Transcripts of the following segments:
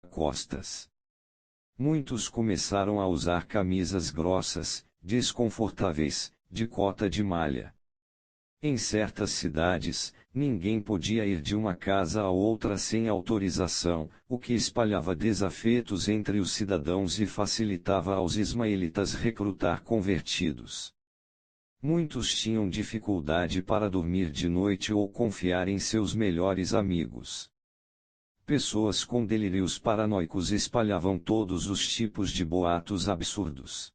costas. Muitos começaram a usar camisas grossas, desconfortáveis, de cota de malha. Em certas cidades, ninguém podia ir de uma casa a outra sem autorização, o que espalhava desafetos entre os cidadãos e facilitava aos ismaelitas recrutar convertidos. Muitos tinham dificuldade para dormir de noite ou confiar em seus melhores amigos. Pessoas com delírios paranoicos espalhavam todos os tipos de boatos absurdos.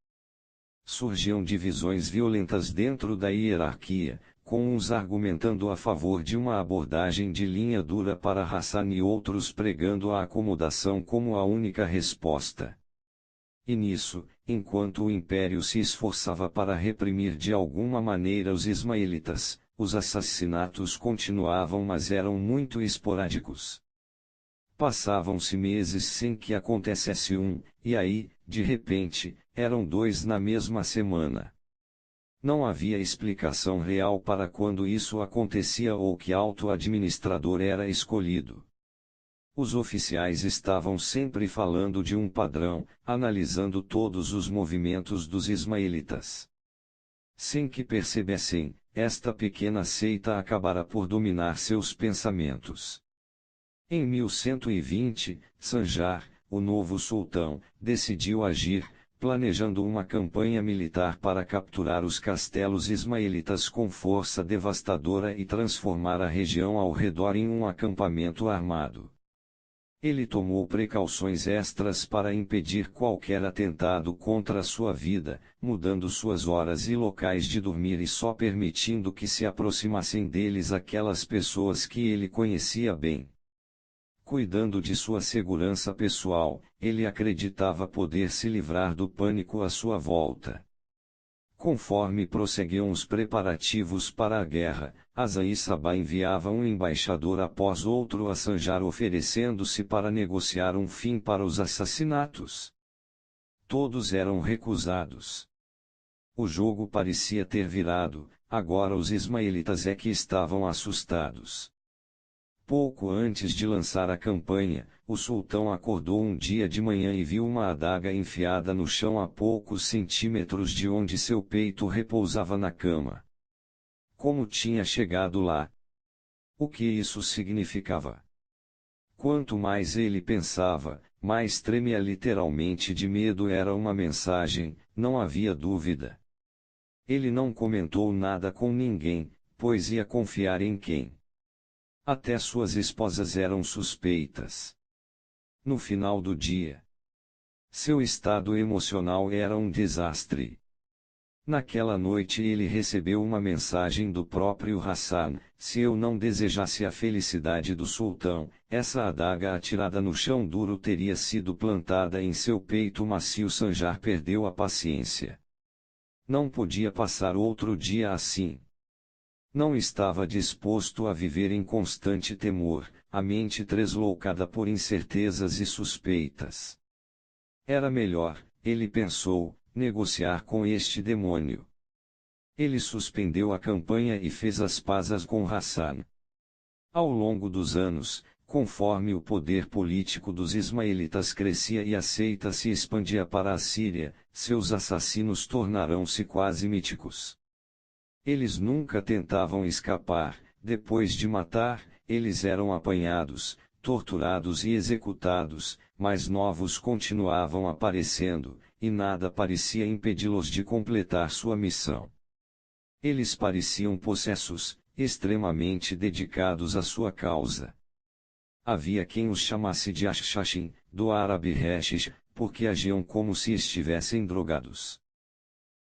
Surgiam divisões violentas dentro da hierarquia, com uns argumentando a favor de uma abordagem de linha dura para Hassan e outros pregando a acomodação como a única resposta. E nisso, enquanto o império se esforçava para reprimir de alguma maneira os ismaelitas, os assassinatos continuavam, mas eram muito esporádicos. Passavam-se meses sem que acontecesse um, e aí, de repente, eram dois na mesma semana. Não havia explicação real para quando isso acontecia ou que auto-administrador era escolhido. Os oficiais estavam sempre falando de um padrão, analisando todos os movimentos dos ismaelitas. Sem que percebessem, esta pequena seita acabara por dominar seus pensamentos. Em 1120, Sanjar, o novo sultão, decidiu agir, planejando uma campanha militar para capturar os castelos ismaelitas com força devastadora e transformar a região ao redor em um acampamento armado. Ele tomou precauções extras para impedir qualquer atentado contra sua vida, mudando suas horas e locais de dormir e só permitindo que se aproximassem deles aquelas pessoas que ele conhecia bem. Cuidando de sua segurança pessoal, ele acreditava poder se livrar do pânico à sua volta. Conforme prosseguiam os preparativos para a guerra, Azaí Sabá enviava um embaixador após outro a Sanjar oferecendo-se para negociar um fim para os assassinatos. Todos eram recusados. O jogo parecia ter virado, agora os ismaelitas é que estavam assustados. Pouco antes de lançar a campanha, o sultão acordou um dia de manhã e viu uma adaga enfiada no chão a poucos centímetros de onde seu peito repousava na cama. Como tinha chegado lá? O que isso significava? Quanto mais ele pensava, mais tremia literalmente de medo. Era uma mensagem, não havia dúvida. Ele não comentou nada com ninguém, pois ia confiar em quem? Até suas esposas eram suspeitas. No final do dia, seu estado emocional era um desastre. Naquela noite ele recebeu uma mensagem do próprio Hassan: se eu não desejasse a felicidade do sultão, essa adaga atirada no chão duro teria sido plantada em seu peito macio. Sanjar perdeu a paciência. Não podia passar outro dia assim. Não estava disposto a viver em constante temor, a mente tresloucada por incertezas e suspeitas. Era melhor, ele pensou, negociar com este demônio. Ele suspendeu a campanha e fez as pazes com Hassan. Ao longo dos anos, conforme o poder político dos ismaelitas crescia e a seita se expandia para a Síria, seus assassinos tornaram-se quase míticos. Eles nunca tentavam escapar, depois de matar, eles eram apanhados, torturados e executados, mas novos continuavam aparecendo, e nada parecia impedi-los de completar sua missão. Eles pareciam possessos, extremamente dedicados à sua causa. Havia quem os chamasse de Ashshashin, do árabe Hashish, porque agiam como se estivessem drogados.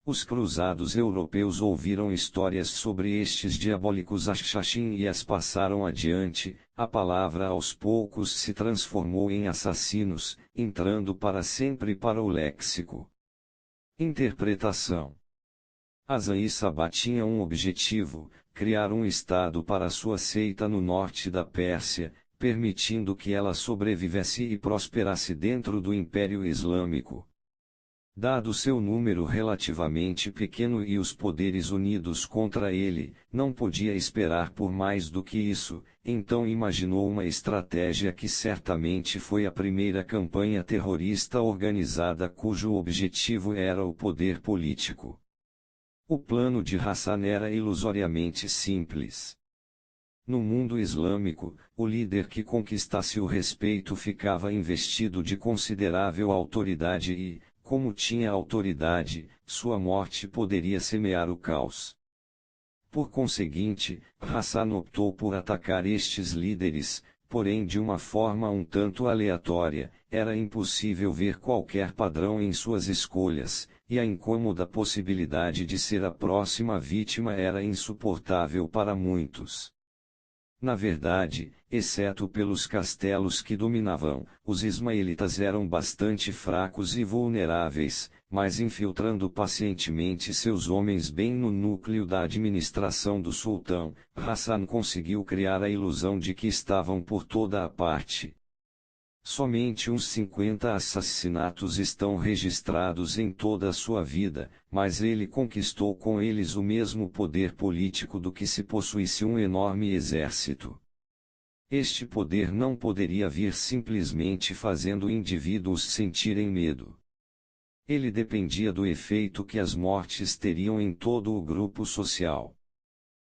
Os cruzados europeus ouviram histórias sobre estes diabólicos Ashshashin e as passaram adiante. A palavra aos poucos se transformou em assassinos, entrando para sempre para o léxico. Interpretação. Azaí Sabá tinha um objetivo: criar um estado para sua seita no norte da Pérsia, permitindo que ela sobrevivesse e prosperasse dentro do Império Islâmico. Dado seu número relativamente pequeno e os poderes unidos contra ele, não podia esperar por mais do que isso, então imaginou uma estratégia que certamente foi a primeira campanha terrorista organizada cujo objetivo era o poder político. O plano de Hassan era ilusoriamente simples. No mundo islâmico, o líder que conquistasse o respeito ficava investido de considerável autoridade e, como tinha autoridade, sua morte poderia semear o caos. Por conseguinte, Hassan optou por atacar estes líderes, porém de uma forma um tanto aleatória, era impossível ver qualquer padrão em suas escolhas, e a incômoda possibilidade de ser a próxima vítima era insuportável para muitos. Na verdade, exceto pelos castelos que dominavam, os ismaelitas eram bastante fracos e vulneráveis, mas infiltrando pacientemente seus homens bem no núcleo da administração do sultão, Hassan conseguiu criar a ilusão de que estavam por toda a parte. Somente uns 50 assassinatos estão registrados em toda a sua vida, mas ele conquistou com eles o mesmo poder político do que se possuísse um enorme exército. Este poder não poderia vir simplesmente fazendo indivíduos sentirem medo. Ele dependia do efeito que as mortes teriam em todo o grupo social.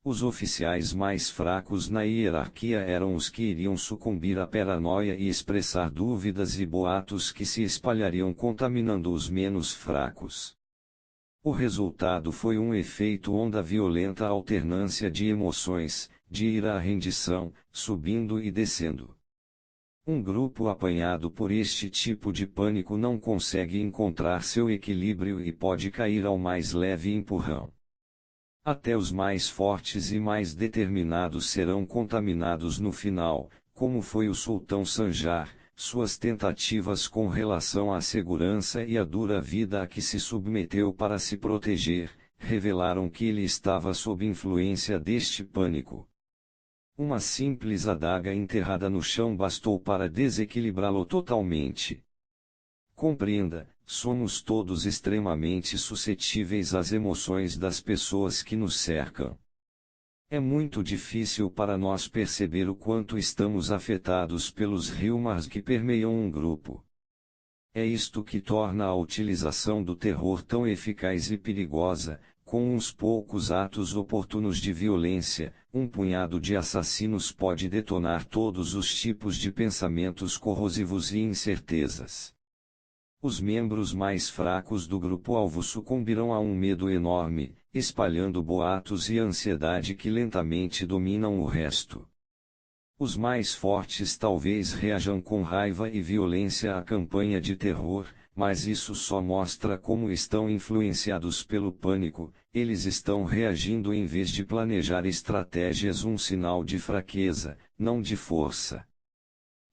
Os oficiais mais fracos na hierarquia eram os que iriam sucumbir à paranoia e expressar dúvidas e boatos que se espalhariam contaminando os menos fracos. O resultado foi um efeito onda violenta alternância de emoções, de ira à rendição, subindo e descendo. Um grupo apanhado por este tipo de pânico não consegue encontrar seu equilíbrio e pode cair ao mais leve empurrão. Até os mais fortes e mais determinados serão contaminados no final, como foi o sultão Sanjar. Suas tentativas com relação à segurança e à dura vida a que se submeteu para se proteger, revelaram que ele estava sob influência deste pânico. Uma simples adaga enterrada no chão bastou para desequilibrá-lo totalmente. Compreenda, somos todos extremamente suscetíveis às emoções das pessoas que nos cercam. É muito difícil para nós perceber o quanto estamos afetados pelos rumores que permeiam um grupo. É isto que torna a utilização do terror tão eficaz e perigosa. Com uns poucos atos oportunos de violência, um punhado de assassinos pode detonar todos os tipos de pensamentos corrosivos e incertezas. Os membros mais fracos do grupo-alvo sucumbirão a um medo enorme, espalhando boatos e ansiedade que lentamente dominam o resto. Os mais fortes talvez reajam com raiva e violência à campanha de terror, mas isso só mostra como estão influenciados pelo pânico. Eles estão reagindo em vez de planejar estratégias, um sinal de fraqueza, não de força.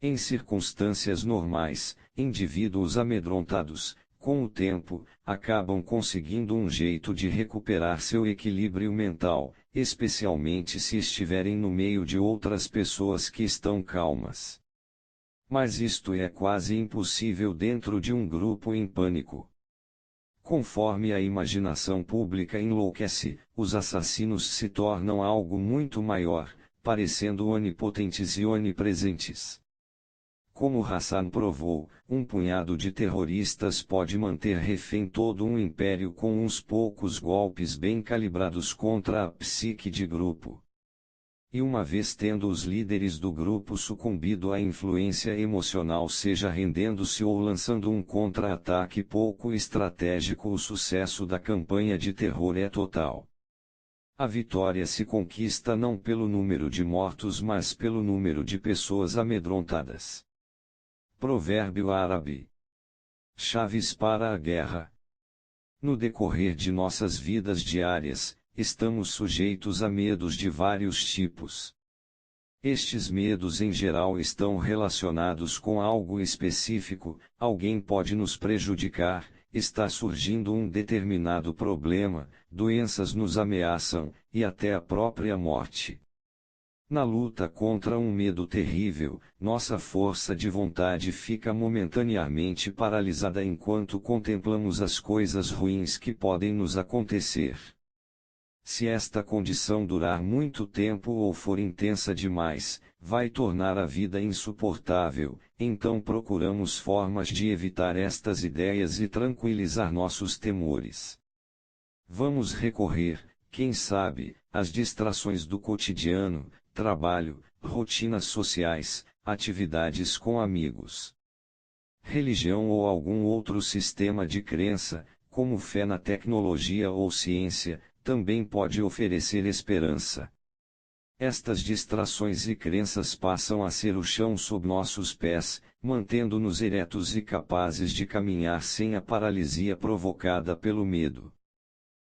Em circunstâncias normais, indivíduos amedrontados, com o tempo, acabam conseguindo um jeito de recuperar seu equilíbrio mental, especialmente se estiverem no meio de outras pessoas que estão calmas. Mas isto é quase impossível dentro de um grupo em pânico. Conforme a imaginação pública enlouquece, os assassinos se tornam algo muito maior, parecendo onipotentes e onipresentes. Como Hassan provou, um punhado de terroristas pode manter refém todo um império com uns poucos golpes bem calibrados contra a psique de grupo. E uma vez tendo os líderes do grupo sucumbido à influência emocional, seja rendendo-se ou lançando um contra-ataque pouco estratégico, o sucesso da campanha de terror é total. A vitória se conquista não pelo número de mortos, mas pelo número de pessoas amedrontadas. Provérbio árabe. Chaves para a guerra. No decorrer de nossas vidas diárias, estamos sujeitos a medos de vários tipos. Estes medos em geral estão relacionados com algo específico, alguém pode nos prejudicar, está surgindo um determinado problema, doenças nos ameaçam, e até a própria morte. Na luta contra um medo terrível, nossa força de vontade fica momentaneamente paralisada enquanto contemplamos as coisas ruins que podem nos acontecer. Se esta condição durar muito tempo ou for intensa demais, vai tornar a vida insuportável, então procuramos formas de evitar estas ideias e tranquilizar nossos temores. Vamos recorrer, quem sabe, às distrações do cotidiano, trabalho, rotinas sociais, atividades com amigos. Religião ou algum outro sistema de crença, como fé na tecnologia ou ciência, também pode oferecer esperança. Estas distrações e crenças passam a ser o chão sob nossos pés, mantendo-nos eretos e capazes de caminhar sem a paralisia provocada pelo medo.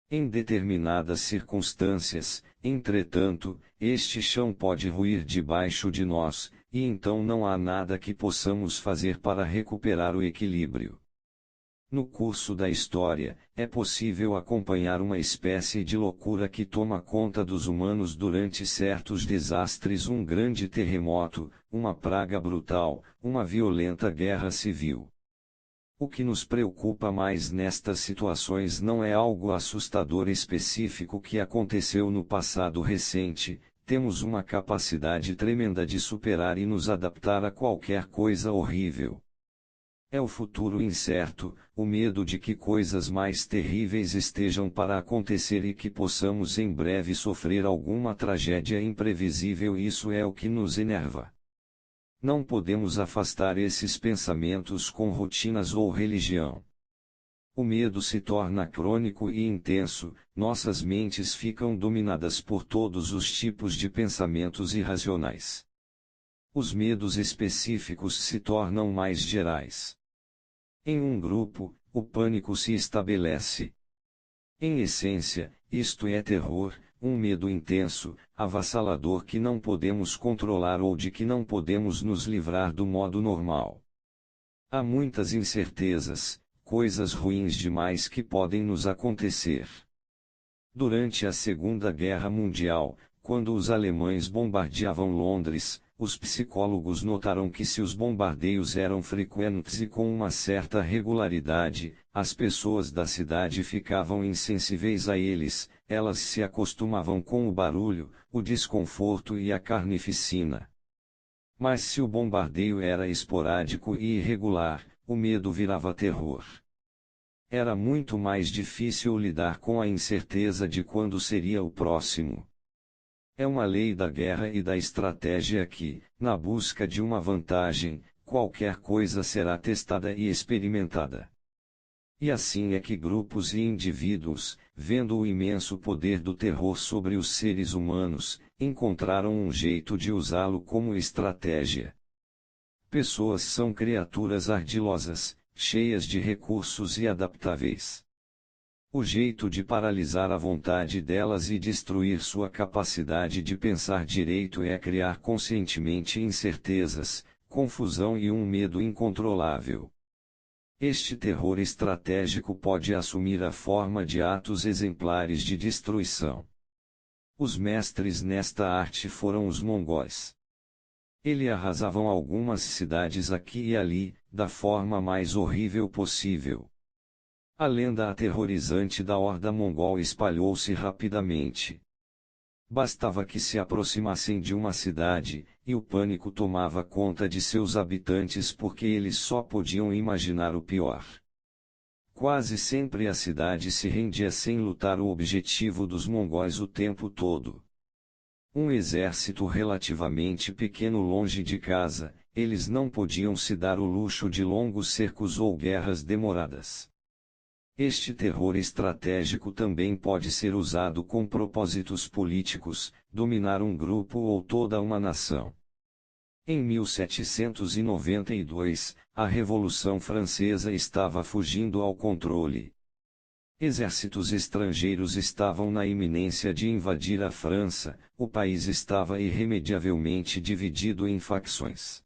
Em determinadas circunstâncias, entretanto, este chão pode ruir debaixo de nós, e então não há nada que possamos fazer para recuperar o equilíbrio. No curso da história, é possível acompanhar uma espécie de loucura que toma conta dos humanos durante certos desastres: um grande terremoto, uma praga brutal, uma violenta guerra civil. O que nos preocupa mais nestas situações não é algo assustador específico que aconteceu no passado recente. Temos uma capacidade tremenda de superar e nos adaptar a qualquer coisa horrível. É o futuro incerto, o medo de que coisas mais terríveis estejam para acontecer e que possamos em breve sofrer alguma tragédia imprevisível. Isso é o que nos enerva. Não podemos afastar esses pensamentos com rotinas ou religião. O medo se torna crônico e intenso, nossas mentes ficam dominadas por todos os tipos de pensamentos irracionais. Os medos específicos se tornam mais gerais. Em um grupo, o pânico se estabelece. Em essência, isto é terror, um medo intenso, avassalador que não podemos controlar ou de que não podemos nos livrar do modo normal. Há muitas incertezas, coisas ruins demais que podem nos acontecer. Durante a Segunda Guerra Mundial, quando os alemães bombardeavam Londres, os psicólogos notaram que se os bombardeios eram frequentes e com uma certa regularidade, as pessoas da cidade ficavam insensíveis a eles, elas se acostumavam com o barulho, o desconforto e a carnificina. Mas se o bombardeio era esporádico e irregular, o medo virava terror. Era muito mais difícil lidar com a incerteza de quando seria o próximo. É uma lei da guerra e da estratégia que, na busca de uma vantagem, qualquer coisa será testada e experimentada. E assim é que grupos e indivíduos, vendo o imenso poder do terror sobre os seres humanos, encontraram um jeito de usá-lo como estratégia. Pessoas são criaturas ardilosas, cheias de recursos e adaptáveis. O jeito de paralisar a vontade delas e destruir sua capacidade de pensar direito é criar conscientemente incertezas, confusão e um medo incontrolável. Este terror estratégico pode assumir a forma de atos exemplares de destruição. Os mestres nesta arte foram os mongóis. Eles arrasavam algumas cidades aqui e ali, da forma mais horrível possível. A lenda aterrorizante da horda mongol espalhou-se rapidamente. Bastava que se aproximassem de uma cidade, e o pânico tomava conta de seus habitantes porque eles só podiam imaginar o pior. Quase sempre a cidade se rendia sem lutar. O objetivo dos mongóis o tempo todo. Um exército relativamente pequeno longe de casa, eles não podiam se dar o luxo de longos cercos ou guerras demoradas. Este terror estratégico também pode ser usado com propósitos políticos, dominar um grupo ou toda uma nação. Em 1792, a Revolução Francesa estava fugindo ao controle. Exércitos estrangeiros estavam na iminência de invadir a França, o país estava irremediavelmente dividido em facções.